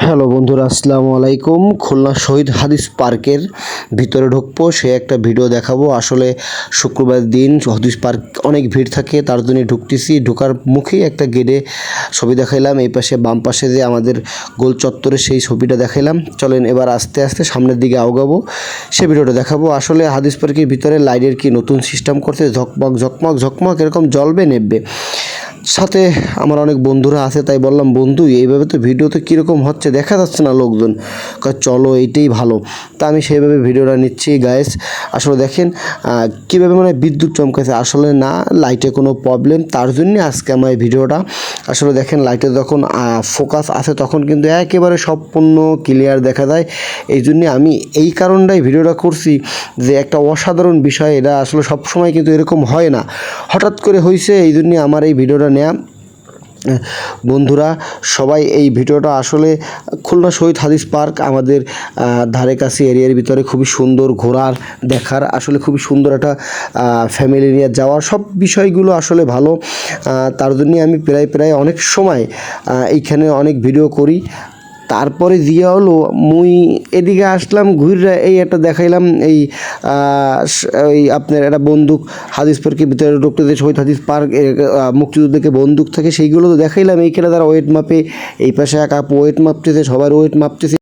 Hello বন্ধুরা, আসসালামু আলাইকুম। খুলনা শহীদ হাদিস পার্কের ভিতরে ঢুকবো, সে একটা ভিডিও দেখাবো। আসলে শুক্রবার দিন হাদিস পার্ক অনেক ভিড় থাকে, তার জন্য ঢুকতেছি। ঢোকার মুখেই একটা গেটে ছবি দেখাইলাম, এই পাশে বাম পাশে যে আমাদের গোল চত্বরে সেই ছবিটা দেখাইলাম। চলেন এবার আস্তে আস্তে সামনের দিকে আগাবো, সে ভিডিওটা দেখাবো। আসলে হাদিস পার্কের ভিতরে লাইটের কি নতুন সিস্টেম করতে, ঝকমক ঝকমক ঝকমক এরকম জ্বলবে নেববে। সাথে আমার অনেক বন্ধুরা আছে, তাই বললাম বন্ধু এইভাবে তো ভিডিওতে কীরকম হচ্ছে দেখা যাচ্ছে না লোকজন, চলো এইটাই ভালো। তা আমি সেইভাবে ভিডিওটা নিচ্ছি গাইস। আসলে দেখেন কীভাবে মানে বিদ্যুৎ চমকাছে, আসলে না লাইটে কোনো প্রবলেম, তার জন্যে আজকে আমার এই ভিডিওটা। আসলে দেখেন লাইটে যখন ফোকাস আছে তখন কিন্তু একেবারে সম্পূর্ণ ক্লিয়ার দেখা যায়। এই জন্যে আমি এই কারণটাই ভিডিওটা করছি যে একটা অসাধারণ বিষয়, এটা আসলে সবসময় কিন্তু এরকম হয় না, হঠাৎ করে হয়েছে, এই জন্যে আমার এই ভিডিওটা নেয়া। বন্ধুরা সবাই এই ভিডিওটা আসলে খুলনা শহীদ হাদিস পার্ক আমাদের ধারে কাছে এরিয়ার ভিতরে খুবই সুন্দর, ঘোরার দেখার আসলে খুবই সুন্দর একটা ফ্যামিলি নিয়ে যাওয়ার সব বিষয়গুলো আসলে ভালো। তার জন্যে আমি প্রায় অনেক সময় এইখানে অনেক ভিডিও করি। তারপরে দিয়া হলো মুই এদিকে আসলাম ঘুরে, এই একটা দেখাইলাম এই ওই আপনার একটা বন্দুক হাদিস পার্কের ভিতরে ঢুকতে যে শহীদ হাদিস পার্ক মুক্তিযুদ্ধকে বন্দুক থাকে সেইগুলো তো দেখাইলাম। এইখানে তারা ওয়েট মাপে, এই পাশে এক আপু ওয়েট মাপতেছে, সবার ওয়েট মাপতেছে।